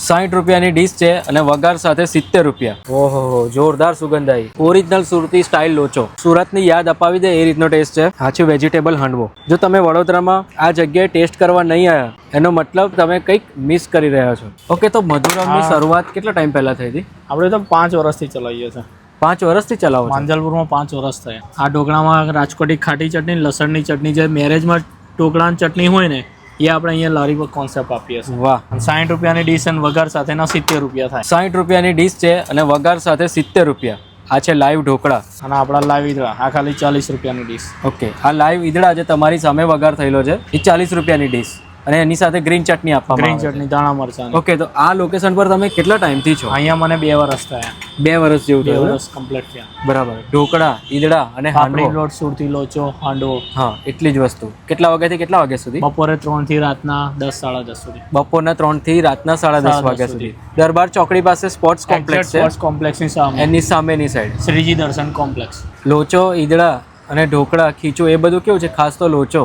60 રૂપિયાની ડીશ છે અને વઘાર સાથે 70 રૂપિયા। ઓહો જોરદાર સુગંધ આવી। ઓરિજિનલ સુરતી સ્ટાઇલ લોચો, સુરતની યાદ અપાવી દે એ રીતનો ટેસ્ટ છે। આ છે વેજીટેબલ હાંડવો। જો તમે વડોદરામાં આ જગ્યાએ ટેસ્ટ કરવા નહીં આવ્યા એનો મતલબ તમે કંઈક મિસ કરી રહ્યા છો। ઓકે, તો મધુરામની શરૂઆત કેટલા ટાઈમ પહેલા થઈ હતી? આપણે તો 5 વર્ષથી ચલાવીએ છીએ। 5 વર્ષથી ચલાવો છો? માંજલપુરમાં 5 વર્ષ થયા। આ ઢોકળામાં રાજકોટી ખાટી ચટણી, લસણની ચટણી, જે મેરેજમાં ઢોકળાની ચટણી હોય ને એ આપણે અહીંયા લારી પર કોન્સેપ્ટ આપીએ છીએ। વાહ। 60 રૂપિયાની ડીશ અને વઘાર સાથેના 70 રૂપિયા થાય। 60 રૂપિયાની ડીશ છે અને વઘાર સાથે 70 રૂપિયા। આ છે લાઈવ ઢોકળા અને આપણા લાઈવ ઈદડા, આ ખાલી 40 રૂપિયાની ડીશ। ઓકે, આ લાઈવ ઈદડા જે તમારી સામે વઘાર થયેલો છે એ 40 રૂપિયાની ડીશ અને એની સાથે ગ્રીન ચટણી આપવામાં ગ્રીન ચટણી, દાણા મરચાં। ઓકે, તો આ લોકેશન પર તમે કેટલા ટાઈમથી છો? અહીંયા મને 2 વર્ષ થયા। 2 વર્ષ જેવું 2 થયું? વર્ષ કમ્પ્લીટ થયા। બરાબર। ઢોકળા, ઈદડા અને હાંડવો, પાપડી લોટ, સુરતી લોચો, હાંડવો, હા એટલી જ વસ્તુ। કેટલા વાગ્યાથી કેટલા વાગ્યા સુધી? બપોરે 3 થી રાતના 10 સાડા 10 સુધી। બપોરના 3 થી રાતના 10:30 વાગ્યા સુધી। દરબાર ચોકડી પાસે સ્પોર્ટ્સ કોમ્પ્લેક્સ છે, સ્પોર્ટ્સ કોમ્પ્લેક્સની સામે, એની સામેની સાઈડ શ્રીજી દર્શન કોમ્પ્લેક્સ। લોચો, ઈદડા અને ઢોકળા, ખીચું એ બધું કેવું છે? ખાસ તો લોચો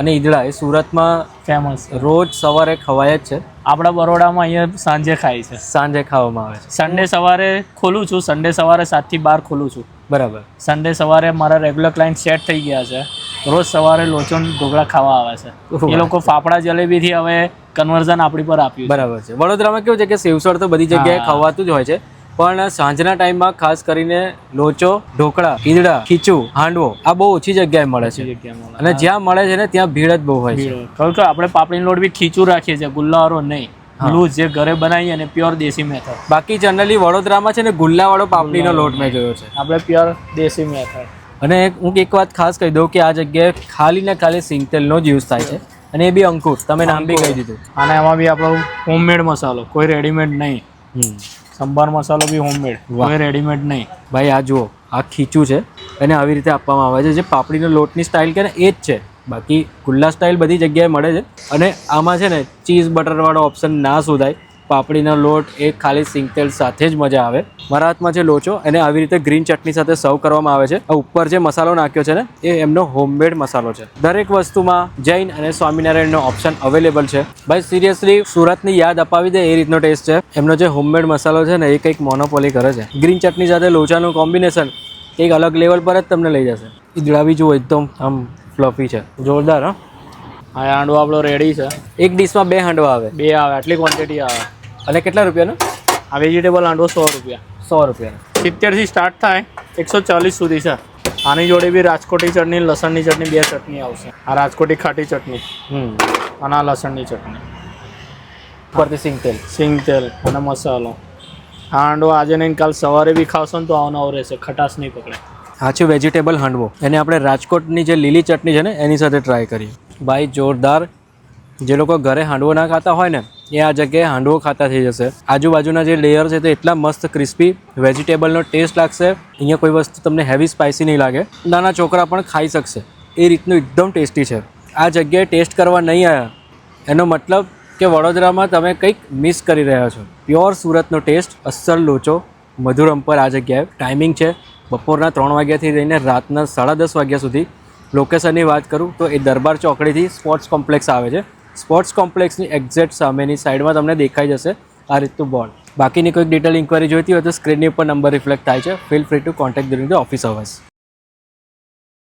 અને ઈદડા એ સુરતમાં ફેમસ રોજ સવારે ખવાય જ છે। આપણા બરોડામાં અહીંયા સાંજે ખાય છે, સાંજે ખાવામાં આવે છે। સન્ડે સવારે ખોલું છું, સન્ડે સવારે 7 થી 12 ખોલું છું। બરાબર। સન્ડે સવારે મારા રેગ્યુલર ક્લાયન્ટ સેટ થઈ ગયા છે, રોજ સવારે લોચો ને ઢોકળા ખાવા આવે છે। એ લોકો ફાફડા જલેબીથી હવે કન્વર્ઝન આપણી પર આપ્યું છે। બરાબર છે। વડોદરામાં કેવું છે કે સેવસળ તો બધી જગ્યાએ ખવાતું જ હોય છે, પણ સાંજના ટાઈમમાં ખાસ કરીને લોચો, ઢોકળા, ઈદડા, ખીચું, હાંડવો આ બહુ ઓછી જગ્યાએ મળે છે અને જ્યાં મળે છે ને ત્યાં ભીડ જ બહુ હોય છે। કારણ કે આપણે પાપડીનો લોટ બી ખીચું રાખીએ છીએ, ગુલ્લાવાળો નહીં, લૂઝ જે ઘરે બનાવીએ અને પ્યોર દેશી મેથડ। બાકી જનરલી વડોદરામાં છે ને ગુલ્લાવાળો પાપડીનો લોટ મેં જોયો છે, આપણે પ્યોર દેશી મેથડ। અને હું એક વાત ખાસ કહી દઉં કે આ જગ્યાએ ખાલી ને ખાલી સિંગતેલનો જ યુઝ થાય છે અને એ બી અંકુર, તમે નામ બી કહી દીધું। અને એમાં બી આપણો હોમમેડ મસાલો, કોઈ રેડીમેડ નહીં। સંભાર મસાલો બી હોમમેડ, કોઈ રેડીમેડ નહીં। ભાઈ આ જુઓ, આ ખીચું છે અને આવી રીતે આપવામાં આવે છે, જે પાપડીનો લોટની સ્ટાઇલ કે ને એ જ છે, બાકી ગુલ્લા સ્ટાઇલ બધી જગ્યાએ મળે છે। અને આમાં છે ને ચીઝ બટરવાળો ઓપ્શન ના શોધાય, પાપડીનો લોટ એ ખાલી સિંગતેલ સાથે જ મજા આવે। મારા હાથમાં છે લોચો અને આવી રીતે ગ્રીન ચટણી સાથે સર્વ કરવામાં આવે છે। આ ઉપર જે મસાલો નાખ્યો છે ને એ એમનો હોમમેડ મસાલો છે। દરેક વસ્તુમાં જૈન અને સ્વામિનારાયણનો ઓપ્શન અવેલેબલ છે। ભાઈ સિરિયસલી સુરતની યાદ અપાવી દે એ રીતનો ટેસ્ટ છે। એમનો જે હોમમેડ મસાલો છે ને એ કંઈક મોનોપોલી કરે છે। ગ્રીન ચટણી સાથે લોચાનું કોમ્બિનેશન એક અલગ લેવલ પર જ તમને લઈ જશે। ઈદડા બી જુઓ એકદમ આમ ફ્લફી છે, જોરદાર। હા, આ હાંડવો આપણો રેડી છે। એક ડીશમાં 2 હાંડવા આવે? 2 આવે, આટલી ક્વોન્ટિટી આવે। અને કેટલા રૂપિયાનો? આ વેજીટેબલ હાંડવો 100 રૂપિયા। 100 રૂપિયાનો। 70 થી સ્ટાર્ટ થાય, 140 સુધી છે। આની જોડે બી રાજકોટી ચટણી, લસણની ચટણી, 2 ચટણી આવશે। આ રાજકોટી ખાટી ચટણી અને આ લસણની ચટણી, ઉપરથી સિંગતેલ અને મસાલો। આ હાંડવો આજે નહીં કાલ સવારે બી ખાવશો ને તો આવનાવ રહેશે, ખટાશ નહીં પકડે। આ છે વેજીટેબલ હાંડવો, એને આપણે રાજકોટની જે લીલી ચટણી છે ને એની સાથે ટ્રાય કરીએ। ભાઈ જોરદાર। જે લોકો ઘરે હાંડવો ના ખાતા હોય ને એ આ જગ્યાએ હાંડવો ખાતા થઈ જશે। આજુબાજુના જે લેયર છે તે એટલા મસ્ત ક્રિસ્પી, વેજીટેબલનો ટેસ્ટ લાગશે। અહીંયા કોઈ વસ્તુ તમને હેવી સ્પાઇસી નહીં લાગે, નાના છોકરા પણ ખાઈ શકશે એ રીતનું એકદમ ટેસ્ટી છે। આ જગ્યાએ ટેસ્ટ કરવા નહીં આવ્યા એનો મતલબ કે વડોદરામાં તમે કંઈક મિસ કરી રહ્યા છો। પ્યોર સુરતનો ટેસ્ટ, અસલ લોચો મધુરમ પર આ જગ્યાએ। ટાઈમિંગ છે બપોરના 3 વાગ્યાથી લઈને રાતના 10:30 વાગ્યા સુધી। લોકેશનની વાત કરું તો એ દરબાર ચોકડીથી સ્પોર્ટ્સ કોમ્પ્લેક્સ આવે છે। સ્પોર્ટ્સ કોમ્પ્લેક્સની એક્ઝેક્ટ સામેની સાઈડમાં તમને દેખાઈ જશે આ રીતનું બોર્ડ। બાકીની કોઈક ડિટેલ ઇન્ક્વાયરી જોઈતી હોય તો સ્ક્રીનની ઉપર નંબર રિફ્લેક્ટ થાય છે। Feel free two contact during the office hours.